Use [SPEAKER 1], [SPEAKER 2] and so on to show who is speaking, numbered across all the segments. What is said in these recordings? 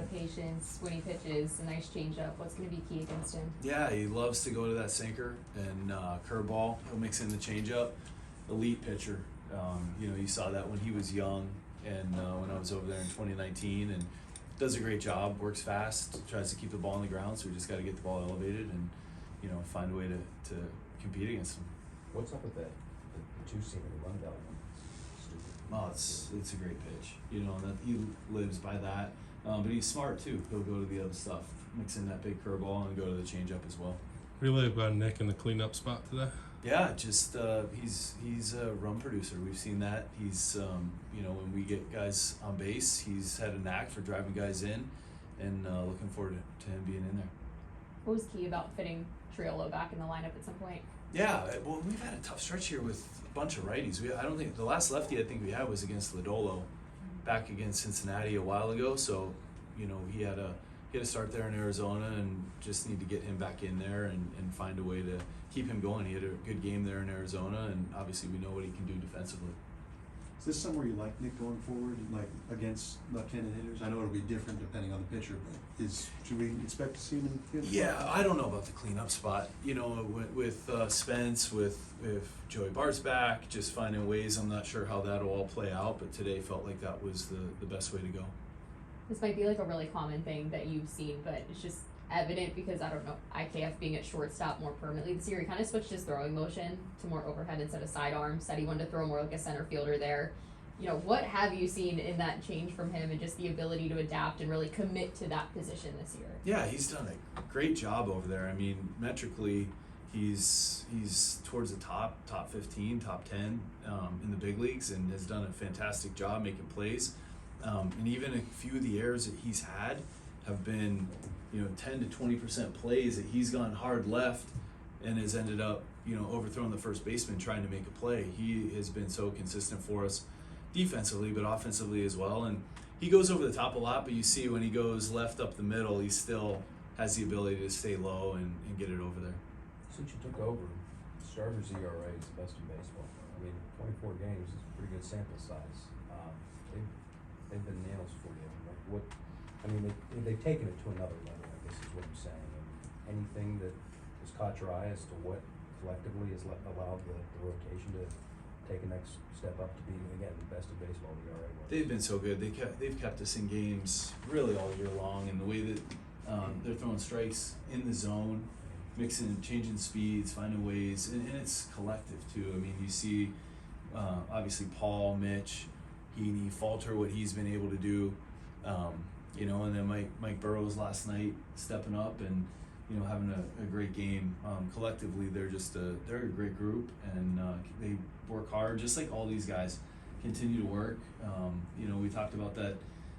[SPEAKER 1] of patience when he pitches, a nice changeup. What's going to be key against him?
[SPEAKER 2] Yeah, he loves to go to that sinker and curveball. He'll mix in the changeup. Elite pitcher. You saw that when he was young and when I was over there in 2019, and does a great job, works fast, tries to keep the ball on the ground, so we just got to get the ball elevated and, find a way to compete against him.
[SPEAKER 3] What's up with that? The two-seamer, the run down?
[SPEAKER 2] Oh, it's a great pitch, and that he lives by that. But he's smart too. He'll go to the other stuff, mix in that big curveball, and go to the changeup as well.
[SPEAKER 4] Really about Nick in the cleanup spot today?
[SPEAKER 2] Yeah, just he's a run producer. We've seen that. He's when we get guys on base, he's had a knack for driving guys in, and looking forward to him being in there.
[SPEAKER 1] What was key about fitting Triolo back in the lineup at some point?
[SPEAKER 2] Yeah, well, we've had a tough stretch here with a bunch of righties. I don't think the last lefty I think we had was against Lodolo, back against Cincinnati a while ago. So, he had a start there in Arizona, and just need to get him back in there and find a way to keep him going. He had a good game there in Arizona, and obviously we know what he can do defensively.
[SPEAKER 5] Is this somewhere you like Nick going forward, like against left-handed hitters? I know it'll be different depending on the pitcher, but should we expect to see him in the
[SPEAKER 2] Yeah, I don't know about the cleanup spot. With Spence, if Joey Bart's back, just finding ways. I'm not sure how that'll all play out, but today felt like that was the best way to go.
[SPEAKER 1] This might be like a really common thing that you've seen, but it's just evident because, I don't know, IKF being at shortstop more permanently this year, he kind of switched his throwing motion to more overhead instead of sidearm, said he wanted to throw more like a center fielder there. What have you seen in that change from him and just the ability to adapt and really commit to that position this year?
[SPEAKER 2] Yeah, he's done a great job over there. I mean, metrically, he's towards the top 15, top 10 in the big leagues, and has done a fantastic job making plays. And even a few of the errors that he's had have been 10 to 20% plays that he's gone hard left and has ended up overthrowing the first baseman trying to make a play. He has been so consistent for us defensively, but offensively as well. And he goes over the top a lot, but you see when he goes left up the middle, he still has the ability to stay low and get it over there.
[SPEAKER 3] Since you took over, starters ERA is the best in baseball. I mean, 24 games is a pretty good sample size. They've been nails for you. They've taken it to another level, I guess is what I'm saying. And anything that has caught your eye as to what collectively has allowed the rotation to take a next step up to be, again, the best in baseball the ERA was?
[SPEAKER 2] They've been so good. They've kept us in games really all year long, and the way that they're throwing strikes in the zone, changing speeds, finding ways, and it's collective too. I mean, you see obviously Paul, Mitch, Heaney, Falter, what he's been able to do, and then Mike Burrows last night stepping up and having a great game. Collectively, they're a great group, and they work hard, just like all these guys continue to work. We talked about that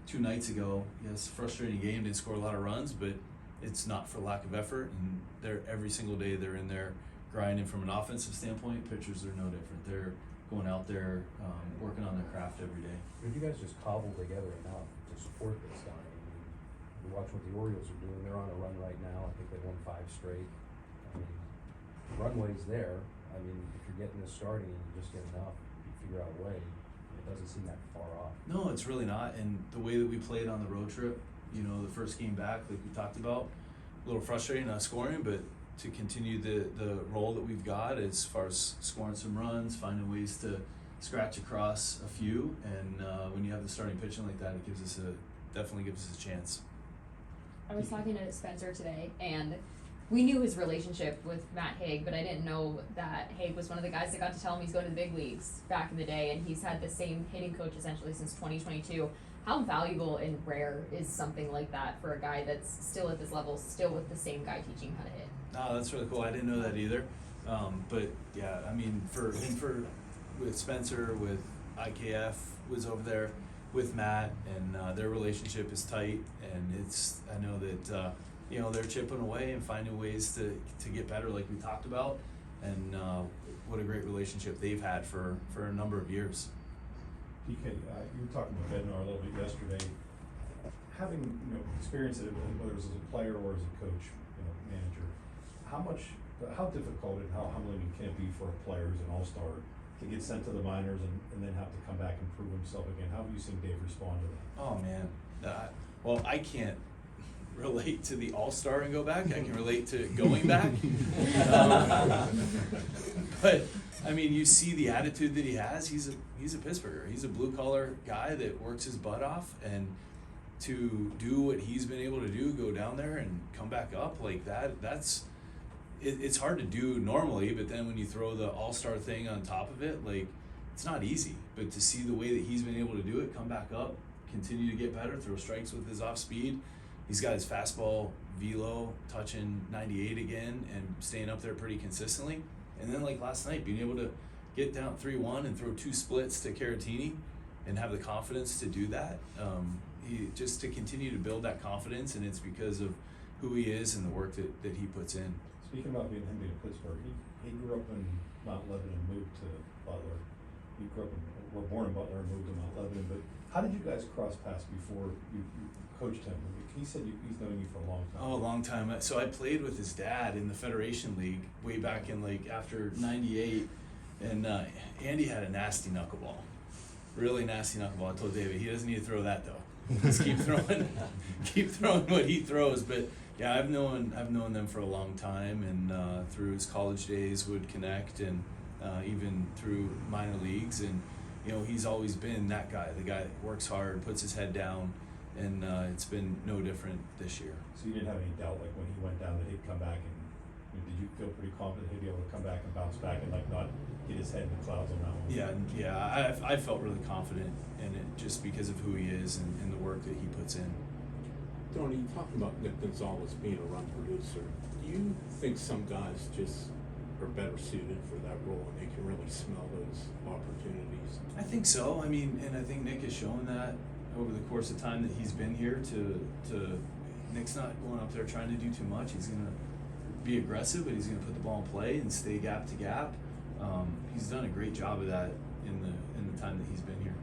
[SPEAKER 2] 2 nights ago. Yes, frustrating game, didn't score a lot of runs, but it's not for lack of effort, and every single day they're in there grinding. From an offensive standpoint, pitchers are no different. They're going out there working on their craft every day.
[SPEAKER 3] But you guys just cobble together enough to support this guy. I mean, you watch what the Orioles are doing. They're on a run right now. I think they won 5 straight. I mean, the runway's there. I mean, if you're getting this starting and you just get enough, you figure out a way. It doesn't seem that far off.
[SPEAKER 2] No, it's really not. And the way that we played on the road trip, the first game back, like we talked about, a little frustrating not scoring, but to continue the role that we've got as far as scoring some runs, finding ways to scratch across a few, and when you have the starting pitching like that, it definitely gives us a chance.
[SPEAKER 1] I was talking to Spencer today, and we knew his relationship with Matt Haig, but I didn't know that Haig was one of the guys that got to tell him he's going to the big leagues back in the day, and he's had the same hitting coach essentially since 2022. How valuable and rare is something like that for a guy that's still at this level, still with the same guy teaching how to hit?
[SPEAKER 2] Oh, that's really cool. I didn't know that either. But yeah, I mean, with Spencer, with IKF was over there with Matt, and their relationship is tight, and I know that they're chipping away and finding ways to get better, like we talked about, and what a great relationship they've had for a number of years.
[SPEAKER 6] DK, you were talking about Bednar a little bit yesterday. Having experience it, whether it was as a player or as a coach, manager, how difficult and how humbling can it be for a player who's an all-star to get sent to the minors and then have to come back and prove himself again? How have you seen Dave respond to that?
[SPEAKER 2] Oh man, Well, I can't relate to the All-Star and go back. I can relate to going back. But I mean, you see the attitude that he has. He's a Pittsburgher. He's a blue-collar guy that works his butt off, and to do what he's been able to do, go down there and come back up like that, it's hard to do normally, but then when you throw the all-star thing on top of it, like, it's not easy. But to see the way that he's been able to do it, come back up, continue to get better, throw strikes with his off speed. He's got his fastball velo touching 98 again and staying up there pretty consistently. And then like last night, being able to get down 3-1 and throw 2 splits to Caratini and have the confidence to do that. He just to continue to build that confidence, and it's because of who he is and the work that he puts in.
[SPEAKER 6] Speaking about him being in Pittsburgh, he grew up in Mount Lebanon and moved to Butler. He grew up were born in Butler and moved to Mount Lebanon. But how did you guys cross paths before you coached him? He said he's known you for a long time.
[SPEAKER 2] Oh, a long time. So I played with his dad in the Federation League way back in like after '98, and Andy had a nasty knuckleball, really nasty knuckleball. I told David he doesn't need to throw that though. Just keep throwing what he throws. But yeah, I've known them for a long time, and through his college days would connect, and even through minor leagues, and you know he's always been that guy, the guy that works hard, puts his head down, and it's been no different this year.
[SPEAKER 6] So you didn't have any doubt, like when he went down, that he'd come back, and did you feel pretty confident he'd be able to come back and bounce back and like not get his head in the clouds on that one?
[SPEAKER 2] Yeah, I felt really confident in it just because of who he is and the work that he puts in.
[SPEAKER 7] Tony, you talked about Nick Gonzales being a run producer. Do you think some guys just are better suited for that role and they can really smell those opportunities?
[SPEAKER 2] I think so. I mean, and I think Nick has shown that over the course of time that he's been here to Nick's not going up there trying to do too much. He's going to be aggressive, but he's going to put the ball in play and stay gap to gap. He's done a great job of that in the time that he's been here.